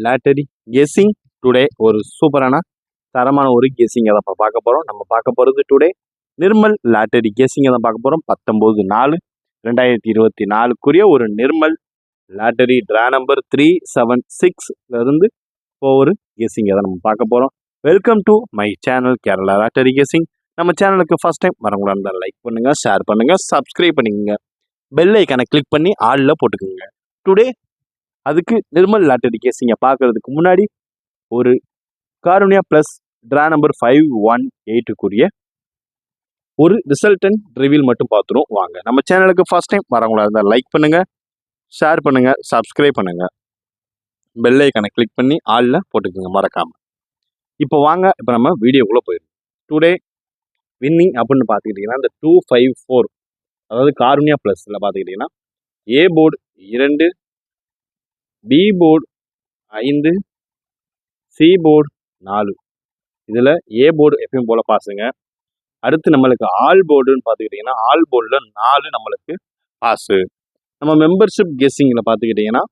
Lottery guessing today ஒரு சூப்பரான தரமான ஒரு கெஸ்ஸிங் அதை பார்க்க போகிறோம். நம்ம பார்க்க போகிறது டுடே நிர்மல் லாட்டரி கெஸ்ஸிங் தான் பார்க்க போகிறோம். 19/4/2024 ஒரு நிர்மல் லாட்டரி ட்ரா நம்பர் 376 ஒரு கெஸ்ஸிங் அதை நம்ம பார்க்க போகிறோம். Welcome to my channel Kerala lottery guessing. நம்ம சேனலுக்கு ஃபர்ஸ்ட் டைம் வரவங்களா இருந்தால் லைக் பண்ணுங்கள், ஷேர் பண்ணுங்கள், சப்ஸ்கிரைப் பண்ணிக்கோங்க, பெல் ஐக்கானை கிளிக் பண்ணி ஆளில் போட்டுக்கோங்க. டுடே அதுக்கு நிர்மல் லாட்டரி கேசிங்க பார்க்கறதுக்கு முன்னாடி ஒரு காருண்யா ப்ளஸ் ட்ரா நம்பர் 518 ஒரு ரிசல்டன் ரிவீல் மட்டும் பார்த்துரும் வாங்க. நம்ம சேனலுக்கு ஃபர்ஸ்ட் டைம் வரவங்களா இருந்தால் லைக் பண்ணுங்கள், ஷேர் பண்ணுங்கள், சப்ஸ்கிரைப் பண்ணுங்கள், பெல் ஐக்கானை கிளிக் பண்ணி ஆளில் போட்டுக்கோங்க மறக்காமல். இப்போ வாங்க, இப்போ நம்ம வீடியோக்குள்ளே போயிடும். டுடே வின்னிங் அப்படின்னு பார்த்துக்கிட்டிங்கன்னா இந்த 254, அதாவது காருண்யா ப்ளஸில் பார்த்துக்கிட்டிங்கன்னா A board 2, B board 5, C board 4. இதில் ஏ போர்டு எப்பயும் போல் பாஸுங்க. அடுத்து நம்மளுக்கு ஆல் போர்டுன்னு பார்த்துக்கிட்டிங்கன்னா ஆல் போர்டில் 4 நம்மளுக்கு பாஸு. நம்ம மெம்பர்ஷிப் கெஸ்ஸிங்கில் பார்த்துக்கிட்டிங்கன்னா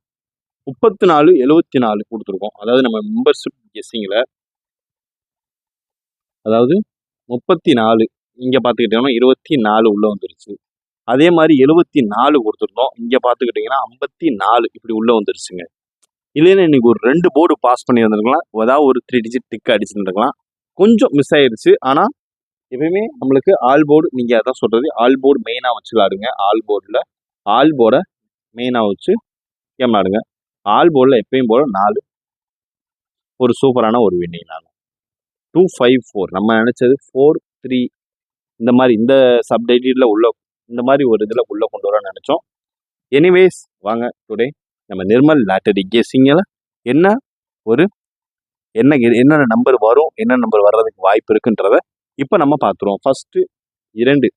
34/74 கொடுத்துருக்கோம். அதாவது நம்ம மெம்பர்ஷிப் கெஸ்ஸிங்கில் அதாவது 34 இங்கே பார்த்துக்கிட்டிங்கன்னா 24 உள்ளே வந்துருச்சு. அதே மாதிரி 74 கொடுத்துருந்தோம், இங்கே பார்த்துக்கிட்டிங்கன்னா 54 இப்படி உள்ளே வந்துருச்சுங்க. இல்லைன்னா இன்னைக்கு ஒரு 2 போர்டு பாஸ் பண்ணி வந்துருக்கலாம், ஏதாவது ஒரு 3 டிஜிட் டிக் அடிச்சுருந்துருக்கலாம். கொஞ்சம் மிஸ் ஆயிடுச்சு. ஆனால் எப்பயுமே நம்மளுக்கு ஆல் போர்டு, நீங்கள் அதான் சொல்கிறது, ஆல் போர்டு மெயினாக வச்சு விளாடுங்க. ஆல் போர்டில் ஆல் போர்டை மெயினாக வச்சு கேம் விளாடுங்க. ஆல் போர்டில் எப்பயும் போல் 4 ஒரு சூப்பரான ஒரு வின்னிங். நான் 254 நம்ம நினச்சது 4-3 இந்த மாதிரி இந்த சப்டைட்டில் உள்ள இந்த மாதிரி ஒரு இதில் உள்ளே கொண்டு வர நினச்சோம். எனிவேஸ் வாங்க, டுடே நம்ம நிர்மல் லாட்டரி கெஸ்ஸிங்கில் என்னென்ன நம்பர் வரும், என்ன நம்பர் வர்றதுக்கு வாய்ப்பு இருக்குன்றத இப்போ நம்ம பார்த்துருவோம். ஃபஸ்ட்டு 2,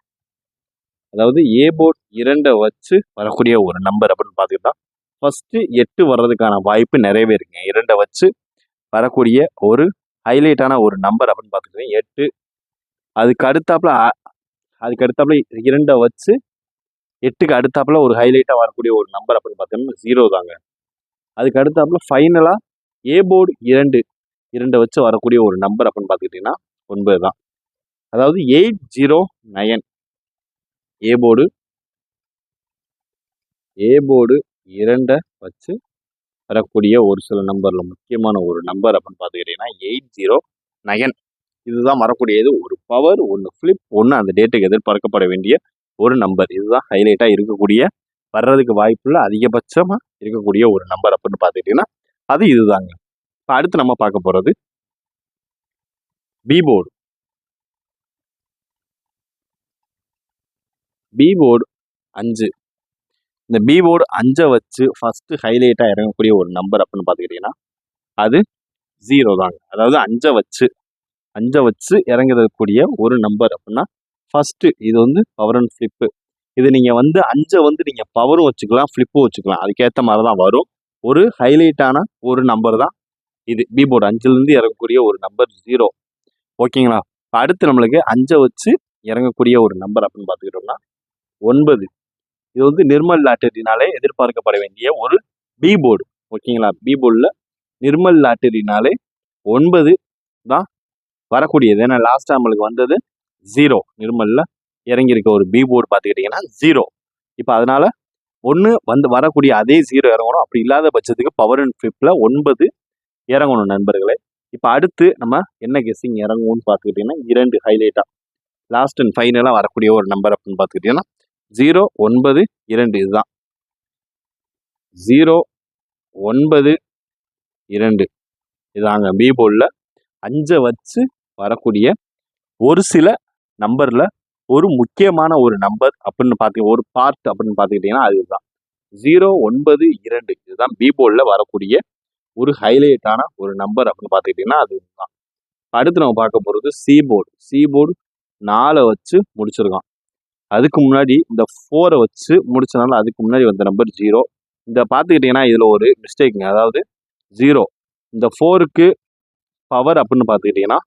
அதாவது ஏ போர்ட் 2 வச்சு வரக்கூடிய ஒரு நம்பர் அப்படின்னு பார்த்துக்கிட்டா ஃபஸ்ட்டு 8 வர்றதுக்கான வாய்ப்பு நிறையவே இருக்குங்க. 2 வச்சு வரக்கூடிய ஒரு ஹைலைட்டான ஒரு நம்பர் அப்படின்னு பார்த்துக்கிட்டீங்க 8. அதுக்கு அடுத்தாப்புல 2 வச்சு 8க்கு அடுத்தாப்புல ஒரு ஹைலைட்டாக வரக்கூடிய ஒரு நம்பர் அப்படின்னு பார்த்தோம்னா 0 தாங்க. அதுக்கு அடுத்தாப்புல ஃபைனலாக ஏ போர்டு 2 வச்சு வரக்கூடிய ஒரு நம்பர் அப்படின்னு பார்த்துக்கிட்டிங்கன்னா 9 தான். அதாவது 809 ஏ போர்டு 2 வச்சு வரக்கூடிய ஒரு சில நம்பரில் முக்கியமான ஒரு நம்பர் அப்படின்னு பார்த்துக்கிட்டிங்கன்னா 809 இதுதான் வரக்கூடியது. ஒரு பவர், ஒன்று ஃப்ளிப், ஒன்று அந்த டேட்டுக்கு எதிர்பார்க்கப்பட வேண்டிய ஒரு நம்பர். இதுதான் ஹைலைட்டாக இருக்கக்கூடிய, வர்றதுக்கு வாய்ப்புள்ள அதிகபட்சமாக இருக்கக்கூடிய ஒரு நம்பர் அப்படின்னு பார்த்துக்கிட்டிங்கன்னா அது இதுதாங்க. இப்போ அடுத்து நம்ம பார்க்க போகிறது பி போர்டு. B board 5. இந்த பி போர்டு 5 வச்சு ஃபஸ்ட்டு ஹைலைட்டாக இறங்கக்கூடிய ஒரு நம்பர் அப்படின்னு பார்த்துக்கிட்டிங்கன்னா அது 0 தாங்க. அதாவது 5 வச்சு இறங்கக்கூடிய ஒரு நம்பர் அப்படின்னா ஃபஸ்ட்டு இது பவர் அண்ட் ஃப்ளிப்பு. இது நீங்கள் 5 நீங்கள் பவரும் வச்சுக்கலாம், ஃப்ளிப்பும் வச்சுக்கலாம், அதுக்கேற்ற மாதிரி தான் வரும். ஒரு ஹைலைட்டான ஒரு நம்பர் தான் இது. பி போர்டு 5லேருந்து இறங்கக்கூடிய ஒரு நம்பர் 0. ஓகேங்களா? இப்போ அடுத்து நம்மளுக்கு 5 வச்சு இறங்கக்கூடிய ஒரு நம்பர் அப்படின்னு பார்த்துக்கிட்டோம்னா 9. இது நிர்மல் லாட்டரினாலே எதிர்பார்க்கப்பட வேண்டிய ஒரு பி போர்டு. ஓகேங்களா? பி போர்டில் நிர்மல் லாட்டரினாலே 9 தான் வரக்கூடியது. ஏன்னா லாஸ்ட் நம்மளுக்கு வந்தது 0. நிர்மலில் இறங்கியிருக்க ஒரு பி போர்டு பார்த்துக்கிட்டிங்கன்னா 0. இப்போ அதனால் வரக்கூடிய அதே 0 இறங்கணும். அப்படி இல்லாத பட்சத்துக்கு பவர் அண்ட் ஃப்ளிப்பில் 9 இறங்கணும் நண்பர்களே. இப்போ அடுத்து நம்ம என்ன கெஸ்ஸிங் இறங்குவோம்னு பார்த்துக்கிட்டிங்கன்னா 2 ஹைலைட்டாக லாஸ்ட் அண்ட் ஃபைனலாக வரக்கூடிய ஒரு நம்பர் அப்படின்னு பார்த்துக்கிட்டிங்கன்னா 092 இதுதான் 092 இதாங்க பி போர்டில் 5 வச்சு வரக்கூடிய ஒரு சில நம்பரில் ஒரு முக்கியமான ஒரு நம்பர் அப்படின்னு ஒரு பார்ட் அப்படின்னு பார்த்துக்கிட்டிங்கன்னா அதுதான் 092. இதுதான் பி போர்டில் வரக்கூடிய ஒரு ஹைலைட்டான ஒரு நம்பர் அப்படின்னு பார்த்துக்கிட்டிங்கன்னா அதுதான். அடுத்து நம்ம பார்க்க போகிறது சி போர்டு. சி போர்டு 4 வச்சு முடிச்சிருக்கான். அதுக்கு முன்னாடி இந்த 4 வச்சு முடிச்சனால அதுக்கு முன்னாடி வந்த நம்பர் 0. இந்த பார்த்துக்கிட்டிங்கன்னா இதில் ஒரு மிஸ்டேக்குங்க. அதாவது 0 இந்த 4க்கு பவர் அப்படின்னு பார்த்துக்கிட்டிங்கன்னா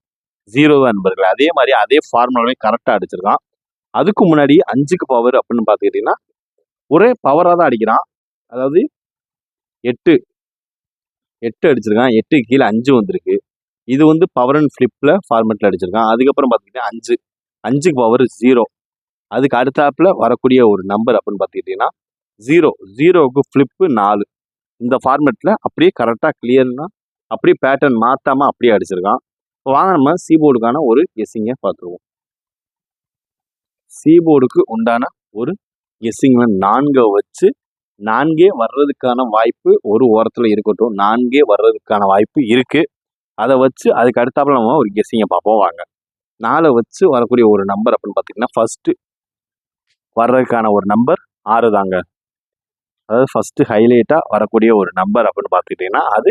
0 தான் நண்பர்கள். அதே மாதிரி அதே ஃபார்முலாவே கரெக்டாக அடிச்சிருக்கான். அதுக்கு முன்னாடி 5க்கு பவர் அப்படின்னு பார்த்துக்கிட்டிங்கன்னா ஒரே பவராக தான் அடிக்கிறான். அதாவது 8 8 அடிச்சிருக்கான். 8க்கு கீழே 5 வந்திருக்கு. இது வந்து பவர் அண்ட் ஃப்ளிப்பில் ஃபார்மெட்டில் அடிச்சிருக்கான். அதுக்கப்புறம் பார்த்துக்கிட்டிங்கன்னா 5, 5க்கு பவர் 0. அதுக்கு அடுத்தாப்புல வரக்கூடிய ஒரு நம்பர் அப்படின்னு பார்த்துக்கிட்டிங்கன்னா 0, 0க்கு ஃப்ளிப்பு 4. இந்த ஃபார்மெட்டில் அப்படியே கரெக்டாக கிளியர்னா அப்படியே பேட்டர்ன் மாற்றாமல் அப்படியே அடிச்சிருக்கான். இப்போ வாங்க நம்ம சீபோர்டுக்கான ஒரு கெஸ்ஸிங்கை பார்த்துருவோம். சீபோர்டுக்கு உண்டான ஒரு கெஸ்ஸிங்கில் 4 வச்சு 4 வர்றதுக்கான வாய்ப்பு ஒரு ஓரத்தில் இருக்கட்டும். 4 வர்றதுக்கான வாய்ப்பு இருக்குது. அதை வச்சு அதுக்கு அடுத்தாப்புல நம்ம ஒரு கெஸ்ஸிங்கை பார்ப்போம் வாங்க. 4 வச்சு வரக்கூடிய ஒரு நம்பர் அப்படின்னு பார்த்தீங்கன்னா ஃபஸ்ட்டு வர்றதுக்கான ஒரு நம்பர் 6 தாங்க. அதாவது ஃபஸ்ட்டு ஹைலைட்டாக வரக்கூடிய ஒரு நம்பர் அப்படின்னு பார்த்துக்கிட்டிங்கன்னா அது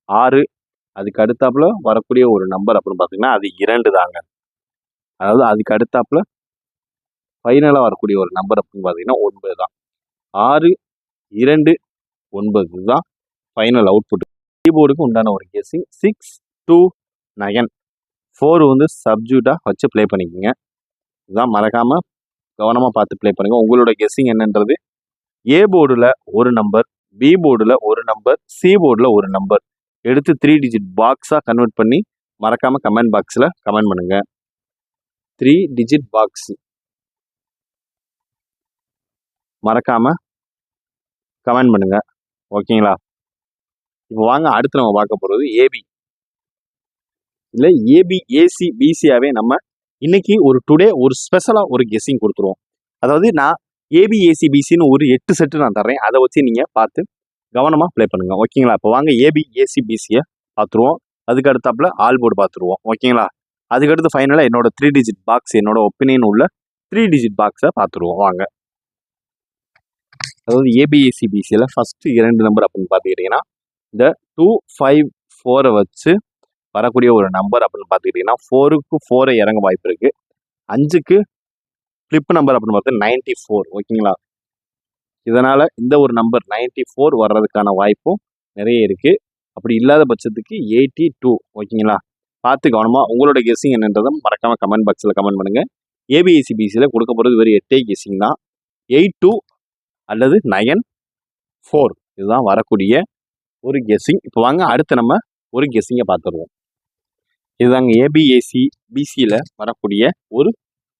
6. அதுக்கு அடுத்தாப்புல வரக்கூடிய ஒரு நம்பர் அப்படின்னு பார்த்தீங்கன்னா அது 2 தாங்க. அதாவது அதுக்கு அடுத்தாப்புல ஃபைனலாக வரக்கூடிய ஒரு நம்பர் அப்படின்னு பார்த்தீங்கன்னா 9 தான். 6, 2, 9 தான் ஃபைனல் அவுட்புட். கீபோர்டுக்கு உண்டான ஒரு கெஸ்ஸிங் 6, 2, 9, 4 வந்து சப்ஜூட்டாக வச்சு ப்ளே பண்ணிக்கோங்க. இதுதான் மறக்காமல் கவனமாக பார்த்து ப்ளே பண்ணுங்கள். உங்களோட கெஸ்ஸிங் என்னன்றது ஏ போர்டில் ஒரு நம்பர், பி போர்டில் ஒரு நம்பர், சி போர்டில் ஒரு நம்பர் எடுத்து 3 டிஜிட் பாக்ஸாக கன்வெர்ட் பண்ணி மறக்காமல் கமெண்ட் பாக்ஸில் கமெண்ட் பண்ணுங்கள். 3 டிஜிட் பாக்ஸ் மறக்காமல் கமெண்ட் பண்ணுங்கள். ஓகேங்களா? இப்போ வாங்க அடுத்து நம்ம பார்க்க போகிறது ஏபி இல்லை ஏபி ஏசி பிசியாகவே நம்ம இன்னைக்கு ஒரு டுடே ஒரு ஸ்பெஷலாக ஒரு கெஸ்ஸிங் கொடுத்துருவோம். அதாவது நான் ஏபி ஏசி பிசின்னு ஒரு 8 செட்டு நான் தர்றேன். அதை வச்சு நீங்கள் பார்த்து கவனமாக ப்ளே பண்ணுங்கள். ஓகேங்களா? இப்போ வாங்க ஏபி ஏசி பிசியை பார்த்துருவோம். அதுக்கு அடுத்தாப்புல ஆல் போர்டு பார்த்துருவோம். ஓகேங்களா? அதுக்கடுத்து ஃபைனலாக என்னோட 3 டிஜிட் பாக்ஸ், என்னோட ஒப்பீனியன் உள்ள 3 டிஜிட் பாக்ஸை பார்த்துருவோம் வாங்க. அதாவது ஏபிஎஸ்சி பிசியில் ஃபஸ்ட்டு 2 நம்பர் அப்படின்னு பார்த்துக்கிட்டிங்கன்னா இந்த 2, 5, 4 வச்சு வரக்கூடிய ஒரு நம்பர் அப்படின்னு பார்த்துக்கிட்டிங்கன்னா 4க்கு 4 இறங்க வாய்ப்பு இருக்குது. 5க்கு ஃப்ளிப் நம்பர் அப்படின்னு பார்த்தா 94. ஓகேங்களா? இதனால் இந்த ஒரு நம்பர் 94 வர்றதுக்கான வாய்ப்பும் நிறைய இருக்குது. அப்படி இல்லாத பட்சத்துக்கு 82. ஓகேங்களா? பார்த்து கவனமாக உங்களோட கெஸ்ஸிங் என்னன்றதை மறக்காமல் கமெண்ட் பாக்ஸில் கமெண்ட் பண்ணுங்கள். ஏபிஎஸ்சி பிசியில் கொடுக்க போகிறது வெறும் 8 கெஸ்ஸிங் தான். 82 அல்லது 94 இதுதான் வரக்கூடிய ஒரு கெஸ்ஸிங். இப்போ வாங்க அடுத்து நம்ம ஒரு கெஸ்ஸிங்கை பார்த்துருவோம். இதுதாங்க ஏபிஏசி பிசியில் வரக்கூடிய ஒரு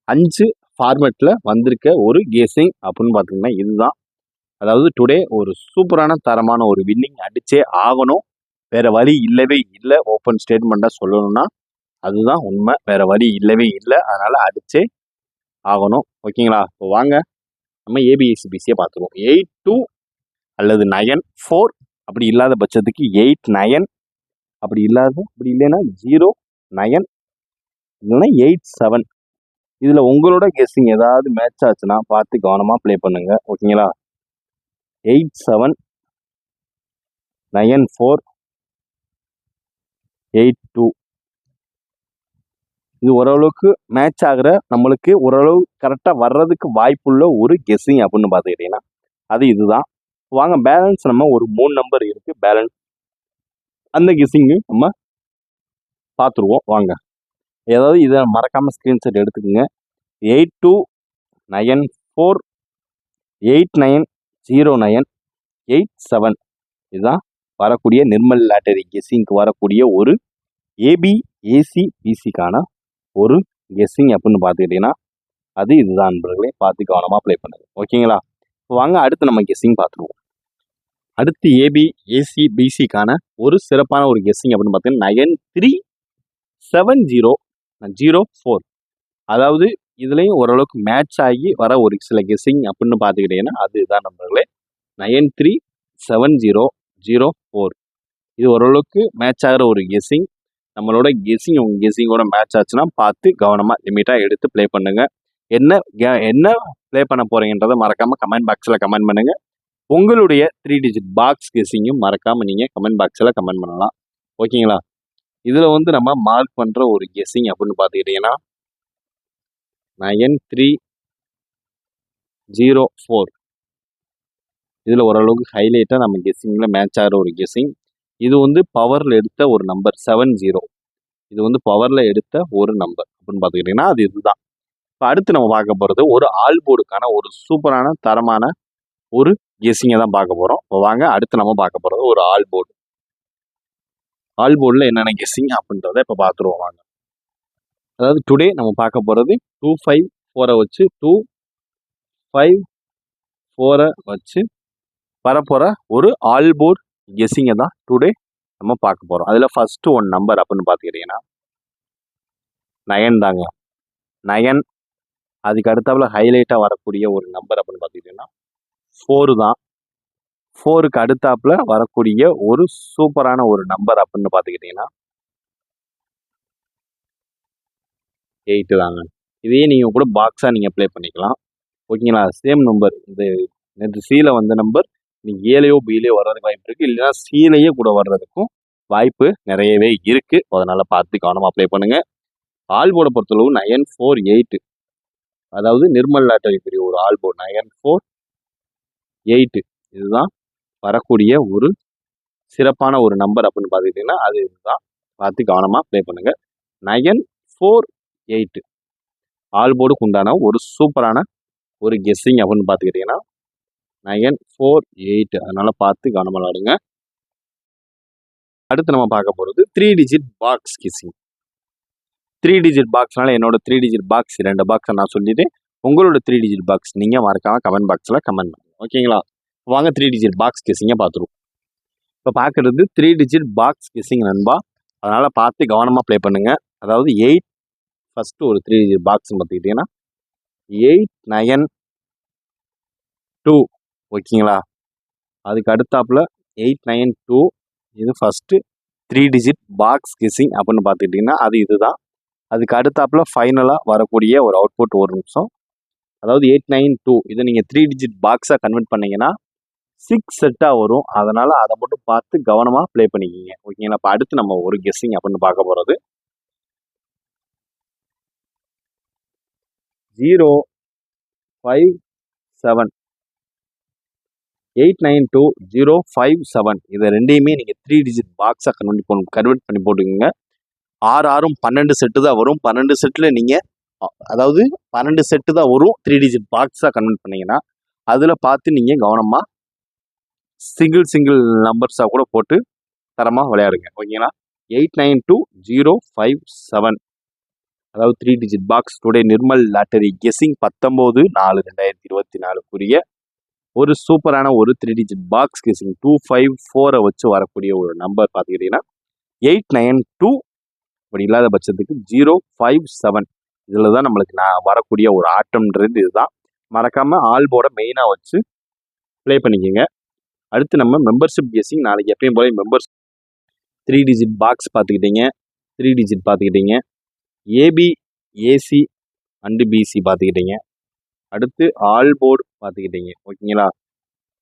5 ஃபார்மேட்டில் வந்திருக்க ஒரு கெஸ்ஸிங் அப்படின்னு பார்த்தீங்கன்னா இதுதான். அதாவது டுடே ஒரு சூப்பரான தரமான ஒரு வின்னிங் அடிச்சே ஆகணும். வேறு வழி இல்லவே இல்லை. ஓப்பன் ஸ்டேட்மெண்ட்டாக சொல்லணும்னா அதுதான் உண்மை. வேறு வழி இல்லவே இல்லை. அதனால் அடிச்சே ஆகணும். ஓகேங்களா? இப்போ வாங்க நம்ம ஏபிஎஸ்சி பிசியை பார்த்துருவோம். 82 அல்லது 94 அப்படி இல்லாத பட்சத்துக்கு 89 அப்படி இல்லைன்னா 09 இல்லைன்னா 87. இதில் உங்களோட கெஸ்ஸிங் ஏதாவது மேட்ச் ஆச்சுன்னா பார்த்து கவனமாக ப்ளே பண்ணுங்கள். ஓகேங்களா? 87, 94, 82 இது ஓரளவுக்கு மேட்ச் ஆகிற நம்மளுக்கு ஓரளவு கரெக்டாக வர்றதுக்கு வாய்ப்புள்ள ஒரு கெஸ்ஸிங் அப்படின்னு பார்த்துக்கிட்டிங்கன்னா அது இதுதான். வாங்க பேலன்ஸ் நம்ம ஒரு 3 நம்பர் இருக்குது பேலன்ஸ். அந்த கெஸ்ஸிங்கு நம்ம பார்த்துருவோம் வாங்க. ஏதாவது இதை மறக்காமல் ஸ்க்ரீன்ஷாட் எடுத்துக்கோங்க. 82, 94, 89, 09, 87 இதுதான் வரக்கூடிய நிர்மல் லாட்டரி கெஸ்ஸிங்க்கு வரக்கூடிய ஒரு ஏபி ஏசி பிசிக்கான ஒரு கெஸ்ஸிங் அப்படின்னு பார்த்துக்கிட்டிங்கன்னா அது இதுதான் நண்பர்களே. பார்த்து கவனமாக ப்ளே பண்ணுங்கள். ஓகேங்களா? இப்போ வாங்க அடுத்து நம்ம கெஸ்ஸிங் பார்த்துருவோம். அடுத்து ஏபி ஏசி பிசிக்கான ஒரு சிறப்பான ஒரு கெஸ்ஸிங் அப்படின்னு பார்த்தீங்கன்னா 937004. அதாவது இதுலேயும் ஓரளவுக்கு மேட்ச் ஆகி வர ஒரு சில கெஸ்ஸிங் அப்படின்னு பார்த்துக்கிட்டிங்கன்னா அது இதுதான் நண்பர்களே. 937004 இது ஓரளவுக்கு மேட்ச் ஆகிற ஒரு கெஸ்ஸிங். நம்மளோட கெஸ்ஸிங் உங்கள் கெஸ்ஸிங்கோட மேட்ச் ஆச்சுன்னா பார்த்து கவனமாக லிமிட்டாக எடுத்து ப்ளே பண்ணுங்கள். என்ன ப்ளே பண்ண போகிறீங்கன்றதை மறக்காமல் கமெண்ட் பாக்ஸில் கமெண்ட் பண்ணுங்கள். உங்களுடைய 3 டிஜிட் பாக்ஸ் கெஸ்ஸிங்கும் மறக்காமல் நீங்கள் கமெண்ட் பாக்ஸில் கமெண்ட் பண்ணலாம். ஓகேங்களா? இதில் வந்து நம்ம மார்க் பண்ணுற ஒரு கெஸ்ஸிங் அப்படின்னு பார்த்துக்கிட்டிங்கன்னா 9304 இதில் ஓரளவுக்கு ஹைலைட்டாக நம்ம கெஸ்ஸிங்கில் மேட்ச் ஆகிற ஒரு கெஸ்ஸிங். இது வந்து பவரில் எடுத்த ஒரு நம்பர் 70. இது வந்து பவரில் எடுத்த ஒரு நம்பர் அப்படின்னு பார்த்துக்கிட்டிங்கன்னா அது இதுதான். இப்போ அடுத்து நம்ம பார்க்க போகிறது ஒரு ஆல் போர்டுக்கான ஒரு சூப்பரான தரமான ஒரு கெஸ்ஸிங்கை தான் பார்க்க போகிறோம். இப்போ வாங்க அடுத்து நம்ம பார்க்க போகிறது ஒரு ஆல் போர்டு. ஆல் போர்டில் என்னென்ன கெஸ்ஸிங் அப்படின்றத இப்போ பார்த்துருவோம் வாங்க. அதாவது டுடே நம்ம பார்க்க போகிறது 254 வச்சு 254 வச்சு வரப்போகிற ஒரு ஆல் போர்ட் கெஸ்ஸிங்கை தான் டுடே நம்ம பார்க்க போகிறோம். அதில் ஃபஸ்ட்டு ஒன் நம்பர் அப்படின்னு பார்த்துக்கிட்டிங்கன்னா 9 தாங்க. 9 அதுக்கு அடுத்தாப்புல ஹைலைட்டாக வரக்கூடிய ஒரு நம்பர் அப்படின்னு பார்த்துக்கிட்டிங்கன்னா 4 தான். 4க்கு அடுத்தாப்புல வரக்கூடிய ஒரு சூப்பரான ஒரு நம்பர் அப்படின்னு பார்த்துக்கிட்டிங்கன்னா 8 தாங்க. இதையே நீங்கள் கூட பாக்ஸாக நீங்கள் ப்ளே பண்ணிக்கலாம். ஓகேங்களா? சேம் நம்பர் இந்த நேற்று சியில் வந்த நம்பர் நீங்கள் ஏலையோ பிலையோ வர்றதுக்கு வாய்ப்பு இருக்குது. இல்லைன்னா சிலையே கூட வர்றதுக்கும் வாய்ப்பு நிறையவே இருக்குது. அதனால் பார்த்து கவனமாக ப்ளே பண்ணுங்கள். ஆல் போர்டை பொறுத்தளவு 948, அதாவது நிர்மல் லாட்டரி ஒரு ஆல் போர்டு 948 இதுதான் வரக்கூடிய ஒரு சிறப்பான ஒரு நம்பர் அப்படின்னு பார்த்துக்கிட்டிங்கன்னா அது இதுதான். பார்த்து கவனமாக ப்ளே பண்ணுங்கள். 948 ஆல் போர்டுக்கு உண்டான ஒரு சூப்பரான ஒரு கெஸ்ஸிங் அப்படின்னு பார்த்துக்கிட்டிங்கன்னா 948. அதனால் பார்த்து கவனமாக விளாடுங்க. அடுத்து நம்ம பார்க்க போகிறது 3 டிஜிட் பாக்ஸ் கெஸ்ஸிங். 3 டிஜிட் பாக்ஸ்னால என்னோட 3 டிஜிட் பாக்ஸ் 2 பாக்ஸை நான் சொல்லிட்டு உங்களோட 3 டிஜிட் பாக்ஸ் நீங்கள் மறக்காம கமெண்ட் பாக்ஸில் கமெண்ட் பண்ணுங்க. ஓகேங்களா? வாங்க 3 டிஜிட் பாக்ஸ் கெஸ்ஸிங்கை பார்த்துருவோம். இப்போ பார்க்குறது 3 டிஜிட் பாக்ஸ் கெஸ்ஸிங் நண்பா. அதனால் பார்த்து கவனமாக ப்ளே பண்ணுங்கள். அதாவது 8 ஃபஸ்ட்டு ஒரு 3 டிஜிட் பாக்ஸ்ன்னு பார்த்துக்கிட்டிங்கன்னா 892. ஓகேங்களா? அதுக்கு அடுத்தாப்புல 892 இது ஃபஸ்ட்டு 3 டிஜிட் பாக்ஸ் கெஸ்ஸிங் அப்படின்னு பார்த்துக்கிட்டிங்கன்னா அது இதுதான். அதுக்கு அடுத்தாப்புல ஃபைனலாக வரக்கூடிய ஒரு அவுட்புட் ஒரு நிமிஷம். அதாவது 892 இதை நீங்கள் 3 டிஜிட் பாக்ஸாக கன்வெர்ட் பண்ணிங்கன்னா 6 செட்டாக வரும். அதனால் அதை மட்டும் பார்த்து கவனமாக ப்ளே பண்ணிக்கிங்க. ஓகேங்களா? இப்போ அடுத்து நம்ம ஒரு கெஸ்ஸிங் அப்படின்னு பார்க்க போகிறது 057. 892057 இதை ரெண்டையுமே நீங்கள் 3 டிஜிட் பாக்ஸாக கன்வெர்ட் பண்ணி போட்டுக்கோங்க. 6 12 செட்டு தான் வரும். 12 செட்டில் நீங்கள் அதாவது 12 செட்டு தான் வரும். 3 டிஜிட் பாக்ஸாக கன்வெர்ட் பண்ணிங்கன்னா அதில் பார்த்து நீங்கள் கவனமாக சிங்கிள் நம்பர்ஸாக கூட போட்டு தரமாக விளையாடுங்க. ஓகேங்களா? 892057 அதாவது 3 digit box today Nirmal lottery guessing 19/4/2024 ஒரு சூப்பரான ஒரு 3 டிஜிட் பாக்ஸ் கெஸ்ஸிங் 254 வச்சு வரக்கூடிய ஒரு நம்பர் பார்த்துக்கிட்டிங்கன்னா 892. அப்படி இல்லாத பட்சத்துக்கு 057 இதில் தான் நம்மளுக்கு வரக்கூடிய ஒரு ஆட்டம்ன்றது இதுதான். மறக்காமல் ஆல் போர்டை மெயினாக வச்சு ப்ளே பண்ணிக்கோங்க. அடுத்து நம்ம மெம்பர்ஷிப் கெஸ்ஸிங் நாளைக்கு எப்பயும் போல மெம்பர்ஷிப் 3 டிஜிட் பாக்ஸ் பார்த்துக்கிட்டீங்க, 3 டிஜிட் பார்த்துக்கிட்டீங்க, ஏபி ஏசி அண்டு பிசி பார்த்துக்கிட்டீங்க, அடுத்து ஆல் போர்டு பார்த்துக்கிட்டீங்க. ஓகேங்களா?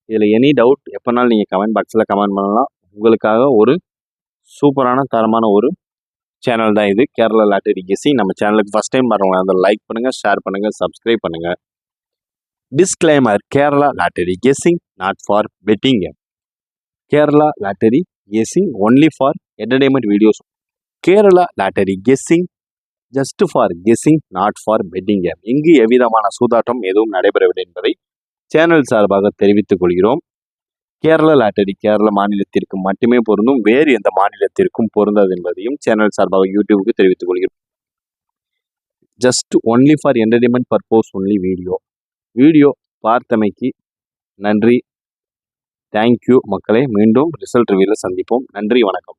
இதில் எனி டவுட் எப்போனாலும் நீங்கள் கமெண்ட் பாக்ஸில் கமெண்ட் பண்ணலாம். உங்களுக்காக ஒரு சூப்பரான தரமான ஒரு சேனல் தான் இது, கேரளா லாட்டரி கெஸ்ஸிங். நம்ம சேனலுக்கு ஃபஸ்ட் டைம் வரவங்க அதை லைக் பண்ணுங்கள், ஷேர் பண்ணுங்கள், சப்ஸ்கிரைப் பண்ணுங்கள். Disclaimer: Kerala lottery guessing not for betting. Kerala lottery guessing only for entertainment videos. Kerala lottery guessing just for guessing not for betting. இங்கு எவ்விதமான சூதாட்டம் எதுவும் நடைபெறவில்லை என்பதை சேனல் சார்பாக தெரிவித்துக் கொள்கிறோம். கேரளா லாட்டரி கேரள மாநிலத்திற்கு மட்டுமே பொருந்தும், வேறு எந்த மாநிலத்திற்கும் பொருந்தாது என்பதையும் சேனல் சார்பாக யூடியூபுக்கு தெரிவித்துக் கொள்கிறோம். Just only for entertainment purpose only video பார்த்தமைக்கு நன்றி. தேங்க்யூ மக்களே. மீண்டும் ரிசல்ட் ரிவ்யூவில் சந்திப்போம். நன்றி, வணக்கம்.